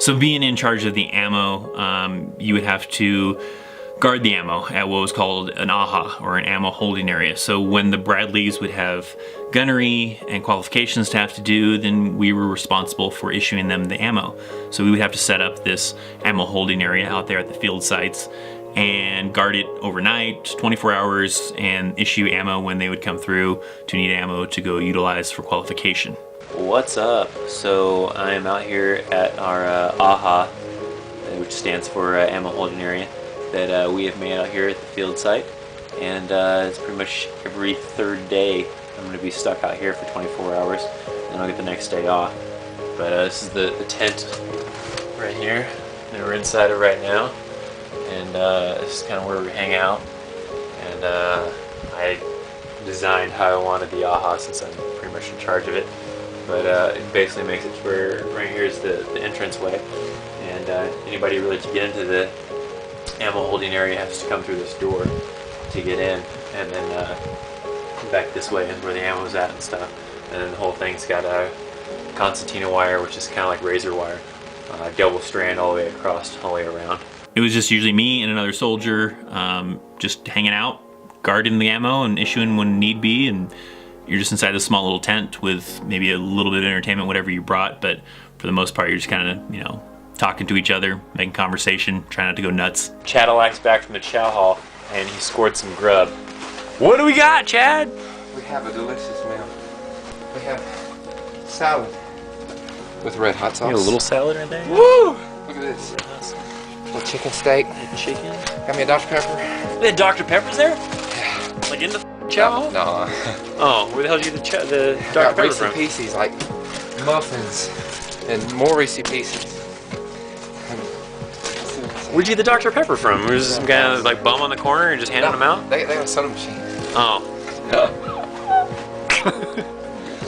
So being in charge of the ammo, you would have to guard the ammo at what was called an AHA, or an ammo holding area. So when the Bradleys would have gunnery and qualifications to have to do, then we were responsible for issuing them the ammo. So we would have to set up this ammo holding area out there at the field sites and guard it overnight, 24 hours, and issue ammo when they would come through to need ammo to go utilize for qualification. What's up? So I'm out here at our AHA, which stands for ammo holding area, that we have made out here at the field site, and it's pretty much every third day I'm going to be stuck out here for 24 hours, and I'll get the next day off. But this is the tent right here that we're inside of right now, and this is kind of where we hang out, and I designed how I wanted the AHA since I'm pretty much in charge of it. But it basically makes it where right here is the entranceway, and anybody really to get into the ammo holding area has to come through this door to get in, and then back this way is where the ammo's at and stuff. And then the whole thing's got a concertina wire, which is kind of like razor wire, double strand all the way across, all the way around. It was just usually me and another soldier just hanging out, guarding the ammo and issuing when need be, and you're just inside this small little tent with maybe a little bit of entertainment, whatever you brought, but for the most part you're just kind of, you know, talking to each other, making conversation, trying not to go nuts. Chadillac's back from the chow hall, and he scored some grub. What do we got, Chad? We have a delicious meal. We have salad with red hot sauce. You got a little salad right there? Woo! Look at this. Little chicken steak. Chicken. Got me a Dr. Pepper. They had Dr. Peppers there? Yeah. Like in the chow hall? No. Oh, where the hell did you get the Dr. Got Pepper Reese from? Pieces, like muffins and more Reese Pieces. Where'd you get the Dr. Pepper from? Was this some guy like bum on the corner and just handing them out? They got a soda machine. Oh.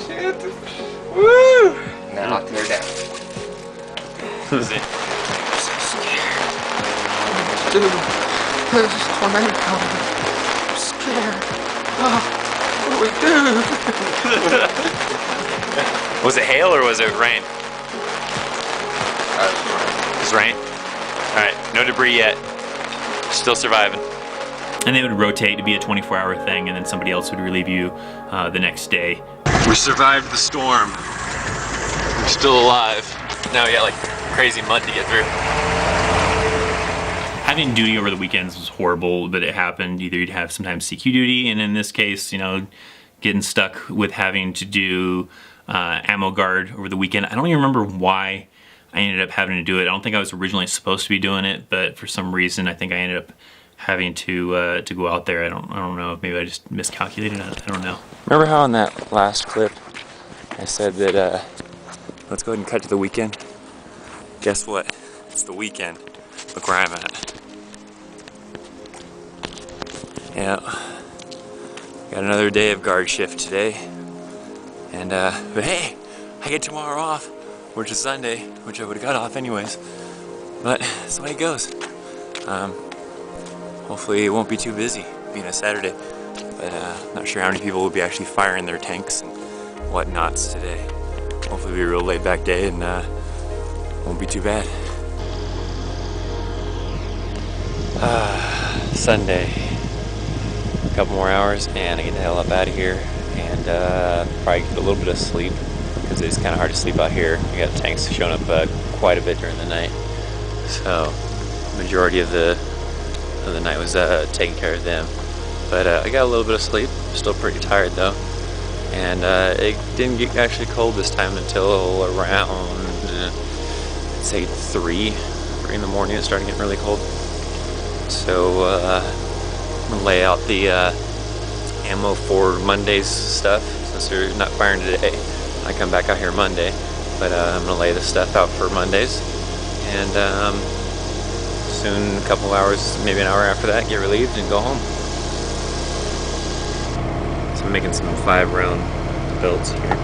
Shit. Woo! Now I'll tear down. Is it? I'm so scared. Dude, there's a tornado coming. I'm scared. Oh, what do we do? Was it hail or was it rain? It was rain. Alright, no debris yet. Still surviving. And they would rotate to be a 24-hour thing, and then somebody else would relieve you the next day. We survived the storm. We're still alive. Now we got like crazy mud to get through. Having duty over the weekends was horrible, but it happened. Either you'd have sometimes CQ duty, and in this case, you know, getting stuck with having to do ammo guard over the weekend. I don't even remember why I ended up having to do it. I don't think I was originally supposed to be doing it, but for some reason I think I ended up having to go out there. I don't know. Maybe I just miscalculated. I don't know. Remember how in that last clip I said that let's go ahead and cut to the weekend? Guess what? It's the weekend. Look where I'm at. Yeah. Got another day of guard shift today. And but hey, I get tomorrow off, which is Sunday, which I would have got off anyways. But that's the way it goes. Hopefully it won't be too busy being a Saturday. But not sure how many people will be actually firing their tanks and whatnots today. Hopefully it'll be a real laid back day and won't be too bad. Sunday. A couple more hours and I get the hell up out of here and probably get a little bit of sleep because it's kind of hard to sleep out here. We got tanks showing up quite a bit during the night, so majority of the night was taking care of them. But I got a little bit of sleep. Still pretty tired though, and it didn't get actually cold this time until around say 3 in the morning. It started getting really cold. So I'm gonna lay out the ammo for Monday's stuff since they're not firing today. I come back out here Monday, but I'm gonna lay the stuff out for Mondays, and soon, a couple hours, maybe an hour after that, get relieved and go home. So I'm making some 5-round belts here.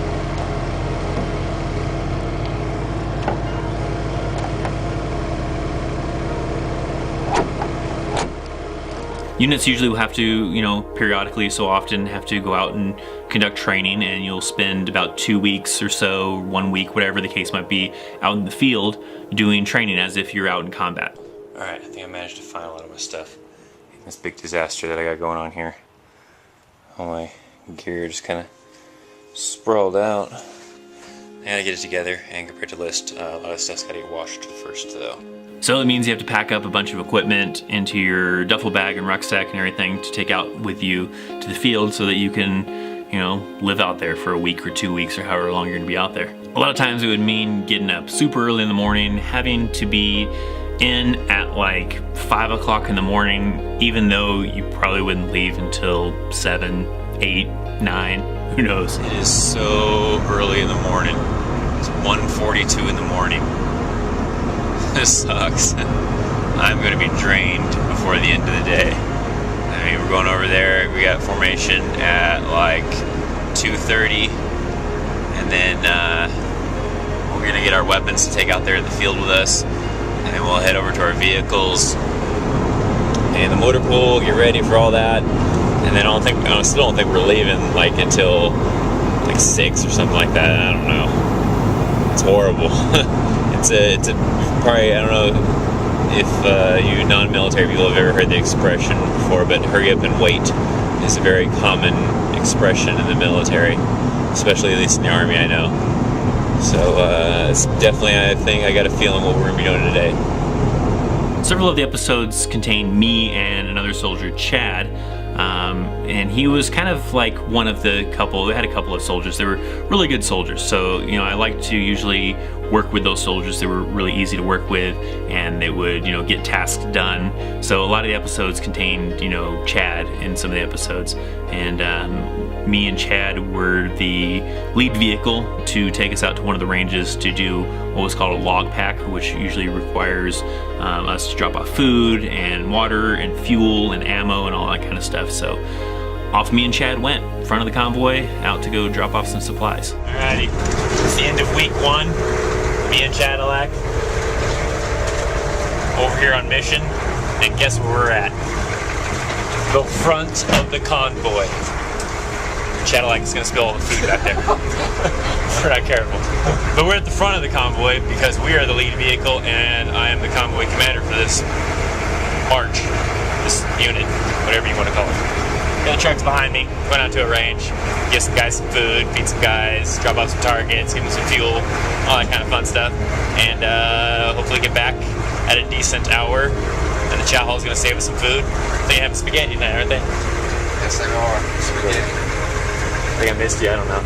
Units usually will have to, you know, periodically, so often have to go out and conduct training, and you'll spend about 2 weeks or so, 1 week, whatever the case might be, out in the field doing training as if you're out in combat. Alright, I think I managed to find a lot of my stuff. This big disaster that I got going on here. All my gear just kind of sprawled out. I gotta get it together and compare to list. A lot of stuff's gotta get washed first though. So it means you have to pack up a bunch of equipment into your duffel bag and rucksack and everything to take out with you to the field so that you can, you know, live out there for a week or 2 weeks or however long you're gonna be out there. A lot of times it would mean getting up super early in the morning, having to be in at like 5 o'clock in the morning, even though you probably wouldn't leave until 7, 8, 9, who knows. It is so early in the morning. It's 1:42 in the morning. This sucks. I'm gonna be drained before the end of the day. I mean, we're going over there, we got formation at like 2:30, and then we're gonna get our weapons to take out there in the field with us, and then we'll head over to our vehicles and the motor pool, get ready for all that, and then I still don't think we're leaving like until like 6 or something like that. I don't know. It's horrible. It's probably, I don't know if you non-military people have ever heard the expression before, but hurry up and wait is a very common expression in the military, especially at least in the Army, I know. So it's definitely, I got a feeling what we're gonna be doing today. Several of the episodes contain me and another soldier, Chad, and he was kind of like one of the couple. They had a couple of soldiers. They were really good soldiers, so you know I like to usually work with those soldiers. They were really easy to work with, and they would, you know, get tasks done. So a lot of the episodes contained, you know, Chad in some of the episodes, and me and Chad were the lead vehicle to take us out to one of the ranges to do what was called a log pack, which usually requires us to drop off food and water and fuel and ammo and all that kind of stuff. So off me and Chad went, front of the convoy, out to go drop off some supplies. Alrighty, it's the end of week 1. Me and Cadillac over here on mission, and guess where we're at? The front of the convoy. Cadillac is gonna spill all the food back there. We're not careful. But we're at the front of the convoy because we are the lead vehicle, and I am the convoy commander for this march, this unit, whatever you want to call it. The truck's behind me, going out to a range, get some guys some food, feed some guys, drop off some targets, give them some fuel, all that kind of fun stuff, and hopefully get back at a decent hour. And the chow hall's gonna save us some food. They have spaghetti tonight, aren't they? Yes, they are. Spaghetti. I think I missed you. I don't know.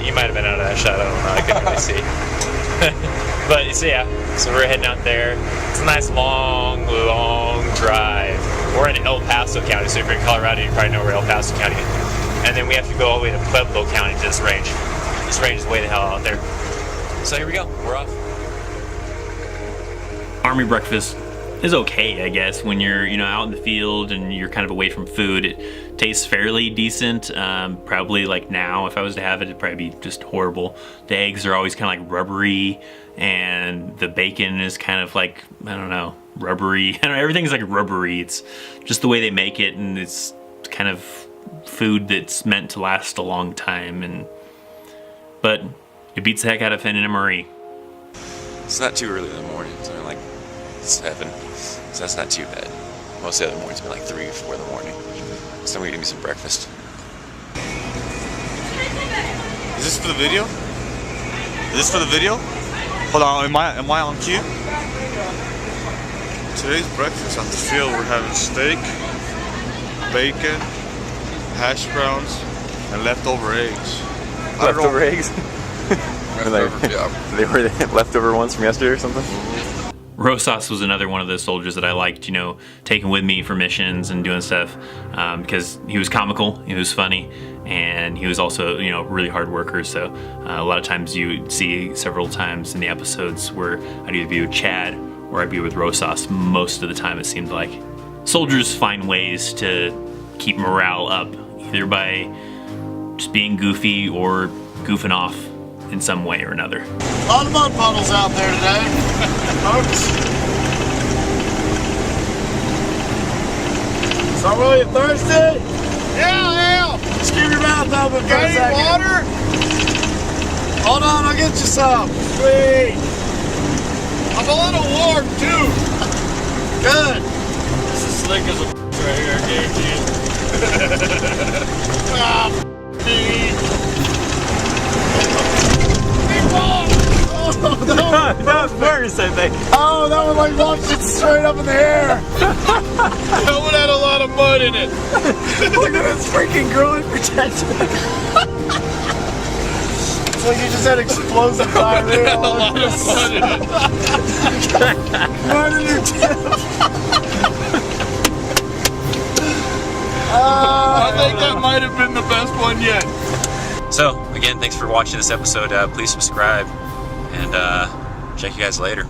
You might have been out of that shot. I don't know. I couldn't really see. But so yeah, so we're heading out there. It's a nice long drive. We're in El Paso County, so if you're in Colorado, you probably know where El Paso County is. And then we have to go all the way to Pueblo County to this range. This range is way the hell out there. So here we go. We're off. Army breakfast is okay, I guess, when you're, you know, out in the field and you're kind of away from food. It tastes fairly decent. Probably like now, if I was to have it, it'd probably be just horrible. The eggs are always kind of like rubbery, and the bacon is kind of like, I don't know, rubbery. I don't know, everything's like rubbery. It's just the way they make it, and it's kind of food that's meant to last a long time. But it beats the heck out of an MRE. It's not too early in the morning. It's only like 7, so that's not too bad. Most of the other mornings have been like 3 or 4 in the morning. So I'm gonna give me some breakfast. Is this for the video? Is this for the video? Hold on, am I on cue? Today's breakfast on the field, we're having steak, bacon, hash browns, and leftover eggs. Leftover eggs? Yeah. They were the leftover ones from yesterday or something? Rosas was another one of those soldiers that I liked, you know, taking with me for missions and doing stuff, because he was comical, he was funny, and he was also, you know, really hard worker. So a lot of times you see several times in the episodes where I'd either be with Chad or I'd be with Rosas. Most of the time it seemed like. Soldiers find ways to keep morale up, either by just being goofy or goofing off in some way or another. A lot of mud puddles out there today, folks. So really thirsty? Yeah. Just keep your mouth open for a second. water? Hold on, I'll get you some. Sweet. I'm a little warm too. Good. This is slick as a right here, I guarantee you. Ah, me. Big ball. That was worse, I think. Oh, that one like launched it straight up in the air. That one had a lot of mud in it. Look at this freaking growing protection. It's like you just had explosive diarrhea. Had a lot of mud in it. Mud in your tip. I think that might have been the best one yet. So, again, thanks for watching this episode. Please subscribe, and check you guys later.